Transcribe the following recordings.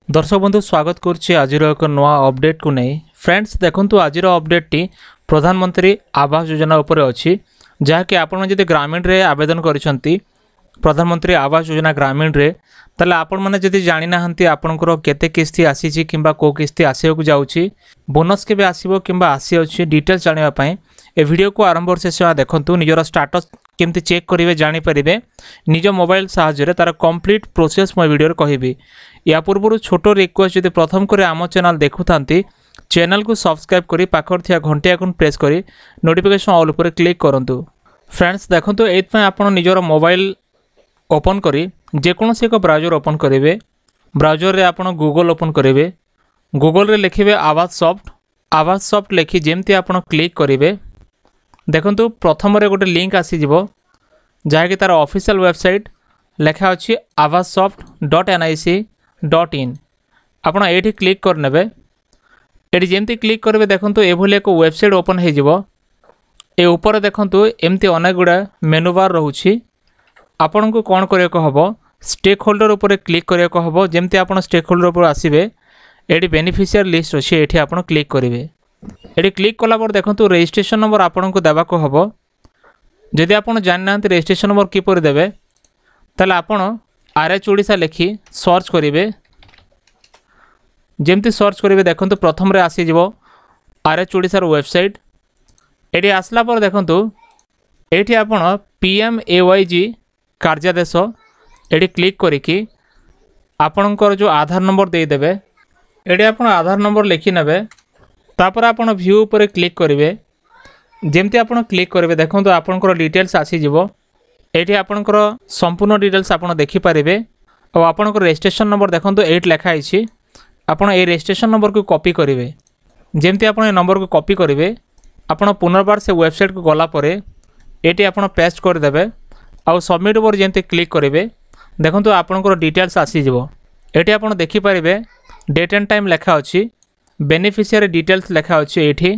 दर्शक बंधु स्वागत करुच्ची आज एक नवा अपडेट को नहीं। फ्रेंड्स देखंतु आज अपडेट टी प्रधानमंत्री आवास योजना उपर अच्छी जहाँकि आपण जदि ग्रामीण रे आवेदन करिसेंती प्रधानमंत्री आवास योजना ग्रामीण रे ताले आपण माने जदि जानि नाहंती आपनकर केते किस्ती आसीची किंबा को किस्ती आसीबो जाउची बोनस केबे आसीबो किंबा आसी अछि डिटेल्स जानिबा पई ए वीडियो को आरंभ शेष देखंतु निजर स्टेटस केमती चेक करेंगे जानीपर निज मोबाइल साहाय्य तार कंप्लीट प्रोसेस मो वीडियो कहबी। या पूर्व छोट रिक्वेस्ट यदि प्रथम कर आम चैनल देखुता चैनल को सब्सक्राइब करी पाखर थिया घंटी आइकन प्रेस करी नोटिफिकेशन ऑल पर क्लिक करूँ। फ्रेंड्स देखो ये आप निजर मोबाइल ओपन करी जेकोसी एक ब्राउजर ओपन करेंगे। ब्राउजर रे आप गूगल ओपन करेंगे। गूगल रे लिखे आवास सॉफ्ट लिखी जमती आप क्लिक करेंगे। देखंतु प्रथम रे गोटे लिंक आसीजिवो जहाँकि तार ऑफिशियल वेबसाइट लेखा अच्छी avassoft.nic.in आपड़ ये क्लिक करने ये जमती क्लिक करेंगे। देखंतु एभली एक वेबसाइट ओपन हो ऊपर देखंतु एमती अनेक गुड़ा मेनू बार रोचे। आपण को कौन करने को हम स्टेक होल्डर उपर क्लिक करने को हम जमती आप स्टेक होल्डर उपर आसवे ये बेनिफिशियरी लिस्ट अच्छे ये आप क्लिक करेंगे। ये क्लिक कलापर देखो रजिस्ट्रेशन नंबर आपन को देवा को हम जदि आप जाना रजिस्ट्रेशन नंबर किपर देवे ताले आपन RH ओडिशा लिखी सर्च करेंगे। जमती सर्च करेंगे देखो प्रथम रे आसीजिवो RH ओडिशार वेबसाइट ये आसला पर देखो ये आपन PMAYG कार्यादेश ये क्लिक करिकी आपणकर जो आधार नंबर देदेवे ये आप आधार नंबर लिखि नेबे। तापर आपण व्यू पर क्लिक करेंगे। जमती आप क्लिक करेंगे देखो आपंकर डिटेल्स आसीजिवो ये आपंकर संपूर्ण डिटेल्स आप देखिपारे और आपंकर रजिस्ट्रेशन नंबर देखो ये लिखाई आपड़ ये रजिस्ट्रेशन नंबर को कॉपी करेंगे। जमती आप नंबर को कॉपी करेंगे आपड़ पुनर्बार से वेबसाइट को गलापर ये आप पेस्ट करदे आउ सबमिट पर जमती क्लिक करेंगे। देखो आपंकर डिटेल्स आसीजिवो ये आप देखिपारे डेट एंड टाइम लिखा अच्छी बेनिफिशियरी डिटेल्स लिखा अच्छे ये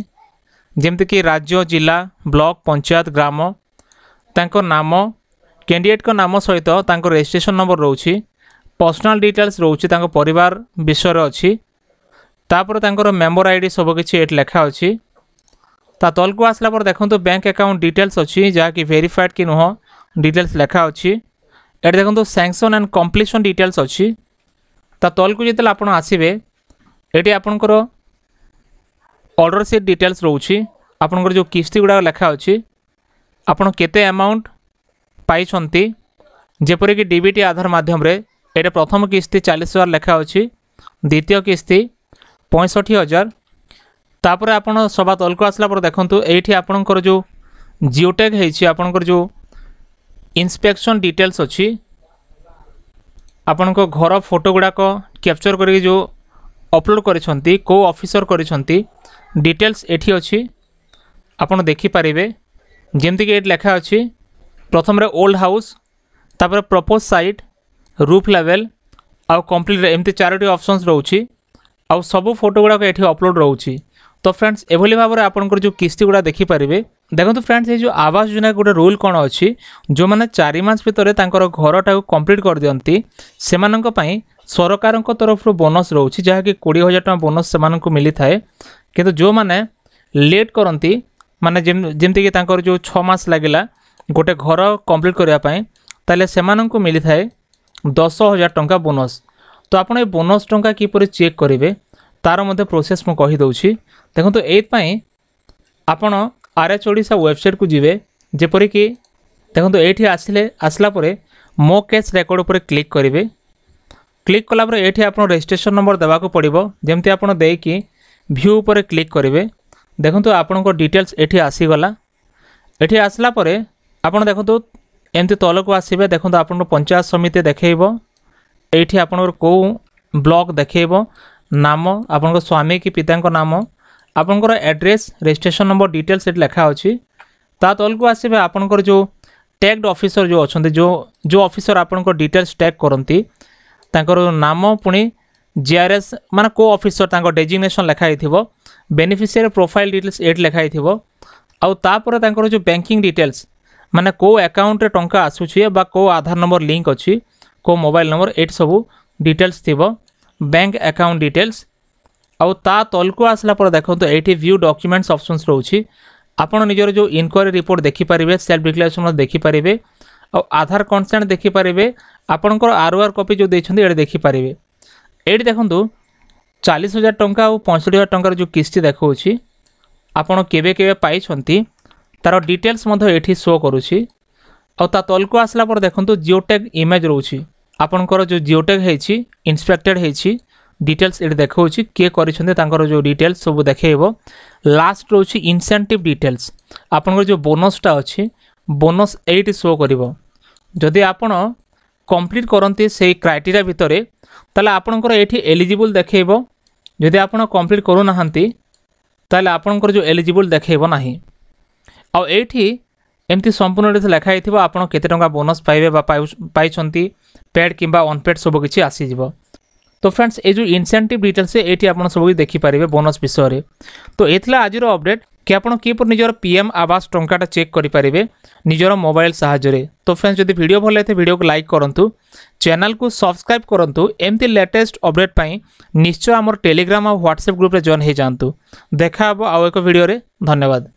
जमती कि राज्य जिला ब्लॉक पंचायत ग्राम तांको नाम कैंडिडेट को नाम सहित तांको रजिस्ट्रेशन नंबर रोची पर्सनल डिटेल्स रोची तांको परिवार विषय अच्छी तापर तांकर मेंबर आईडी सबकि ये लिखा अच्छी। ता तल को आसला पर देखो बैंक अकाउंट डिटेल्स अच्छी जहाँकि वेरीफाइड कि नुह डिटेल्स लिखा अच्छी। ये देखो सैंक्शन एंड कंप्लीशन डिटेल्स अच्छी। ता तल को जिते आप आसवे ये आपंकर ऑर्डर सीट डिटेल्स रोची आपंकर जो किस्ती गुड़ा लिखा अच्छी आपन केते अमाउंट पाई जेपरि कि डीबीटी आधार माध्यम रे ये प्रथम किस्ती 40,000 लिखा अच्छी द्वितीय किस्ती 65,000। तापर आपन सभा तल को आसला पर देखंतु एठी आपनकर जो जियोटैग है आपनकर जो इंस्पेक्शन डिटेल्स अच्छी आपनको घर फोटो गुड़ाक कैप्चर करके जो अपलोड करिसंती को ऑफिसर करिसंती डिटेल्स एठी अच्छी आपन देखिपारे। जमती कि ये लिखा अच्छी प्रथम रे ओल्ड हाउस तापर प्रपोज साइट रूफ लेवल आउ कंप्लीट एमती 4टी ऑप्शंस रोची आउ सब फोटो गुड़ाक एठी अपलोड रोची। तो फ्रेंड्स एभली भाव में आपंकर जो किस्ती गुड़ा देखिपारे। देखो फ्रेंड्स ये जो आवास योजना गोटे रूल कौन अच्छी जो मैंने 4 मास भितर घर टाक कंप्लीट कर दियंती सेमानंक पई सरकार तरफ बोनस रोची जहाँकि 20,000 टका बोनस से मिली थाए। किंतु जो मैंने लेट करती माने जमती कि तांकर जो 6 मास लगिला गोटे घर कंप्लीट करने ताले सेमानंक मिली थाए 10,000 टका बोनस। तो आपन ये बोनस टंका किपर चेक करेंगे तार मध्य प्रोसेस मु कही दउछि। देखो ये आपण RH ओडिशा वेबसाइट को जीवे जेपरि कि देखो ये आसला परे मो केस रेकर्ड पर क्लिक करेंगे। क्लिक कलापर ये आप रजिस्ट्रेशन नंबर देवाक पड़ो जमती आप देकी व्यू पर क्लिक करेंगे। देखो आपण डिटेल्स ये आसीगला ये आसला परे आपण देखो एमती तल को आसवे देखो आप पंचायत समिति देखब ये आप ब्लॉक देखब नाम आपण स्वामी कि पिता नाम आपंकर एड्रेस रजिस्ट्रेशन नंबर डिटेल्स ये लिखा अच्छी। ता तल को आसवे आपंकर जो टैग्ड ऑफिसर जो अच्छा जो ऑफिसर आपंकर डिटेल्स टैग करती तांकर नाम पुणी GRS माने को ऑफिसर तांकर डेजिग्नेशन लिखाई बेनिफिशियरी प्रोफाइल डिटेल्स ये लिखाई आउ तापर तांकर जो बैंकिंग डिटेल्स माने को अकाउंट रे टंका आसुची बा को आधार नंबर लिंक अच्छी को मोबाइल नंबर ये सब डिटेल्स थिबो बैंक अकाउंट डिटेल्स आउ ता तलको आसला पर देखो ये व्यू डॉक्यूमेंट्स ऑप्शंस रोची आपण निजर जो इनक्वारी रिपोर्ट देखिपारे सेल्फ डिक्लेरेशन देखिपारे और आधार कंसेंट देखिपारे आपणकर आरओआर कॉपी जो देछंती ये देखिपारे ये देखो 40,000 टंका और 65,000 टंकार जो किस्ती देखा आपण केबे केबे पाइछंती तार डिटेल्स ये शो करुँची और ता तलको आसला पर देखो जियोटैग इमेज रोची आपणकर जो जियोटैग है इंस्पेक्टेड है डिटेल्स ये देखा किए कर जो डिटेल्स सब देखो लास्ट रोची इंसेंटिव डिटेल्स आपनकर जो बोनसटा अच्छी बोनस एट शो करिवो जदि आपण कंप्लीट करती से क्राइटेरिया भितर ताले आपनकर एठी एलिजिबल देखैबो जदि आपण कंप्लीट करू नाहंती ताले आपनकर जो एलिजिबल देखैबो नाही आ एठी एमती संपूर्ण लिखा हिथिबो आपण केते टंका बोनस पाइबे बा पाइछंती पेड किंबा अनपेड सब किछि आसी जिवो। तो फ्रेंड्स ये जो इंसेंटिव डिटेल्स है ये आप सब देखिपारे बोनस विषय तो ये आज अपडेट कि आपड़ किपर निजर पीएम आवास टंकाटा चेक करेंगे निजर मोबाइल साहाय्य। तो फ्रेंड्स जब वीडियो भल लगे वीडियो को लाइक करूँ चैनल को सब्सक्राइब करूँ एमती लेटेस्ट अपडेट पाई निश्चय आम टेलीग्राम और व्हाट्सएप ग्रुप रे जॉइन हो जातु। देखा आउ एक वीडियो रे धन्यवाद।